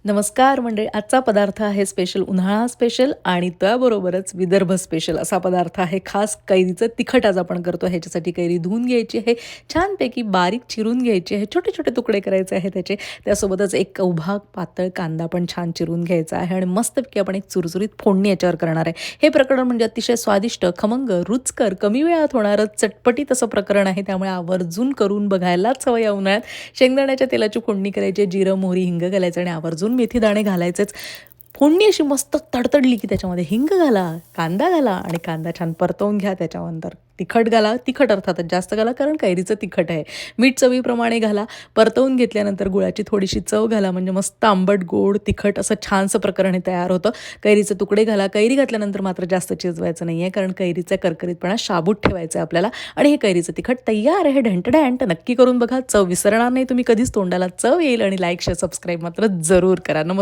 नमस्कार मंडळी. आजचा पदार्थ आहे स्पेशल उन्हाळा स्पेशल आणि त्याबरोबरच विदर्भ स्पेशल असा पदार्थ आहे. खास कैरीचं तिखट आज आपण करतो. ह्याच्यासाठी कैरी धुवून घ्यायची आहे, छानपैकी बारीक चिरून घ्यायची आहे, छोटे छोटे तुकडे करायचे आहे त्याचे. त्यासोबतच एक उभा पातळ कांदा पण छान चिरून घ्यायचा आहे आणि मस्तपैकी आपण एक चुरचुरीत फोडणी याच्यावर करणार आहे. हे प्रकरण म्हणजे अतिशय स्वादिष्ट, खमंग, रुचकर, कमी वेळात होणारं चटपटीत असं प्रकरण आहे. त्यामुळे आवर्जून करून बघायलाच हवं या उन्हाळ्यात. शेंगदाण्याच्या तेलाची फोडणी करायची, जिरं, मोहरी, हिंग घालायचं आणि आवर्जून मेथी दाणे घालायचेच. फोडणी अशी मस्त तडतडली की त्याच्यामध्ये हिंग घाला, कांदा घाला आणि कांदा छान परतवून घ्या. त्याच्यानंतर तिखट घाला, तिखट अर्थातच जास्त घाला कारण कैरीचं तिखट आहे. मीठ चवीप्रमाणे घाला. परतवून घेतल्यानंतर गुळाची थोडीशी चव घाला, म्हणजे मस्त आंबट, गोड, तिखट असं छानसं प्रकरण हे तयार होतं. कैरीचे तुकडे घाला. कैरी घातल्यानंतर मात्र जास्त शिजवायचं नाही आहे, कारण कैरीचा करकरीतपणा शाबूत ठेवायचा आहे आपल्याला. आणि हे कैरीचं तिखट तयार आहे. ढंटढँट नक्की करून बघा. चव विसरणार नाही तुम्ही कधीच. तोंडाला चव येईल. आणि लाईक, शेअर, सबस्क्राईब मात्र जरूर करा. नमस्कार.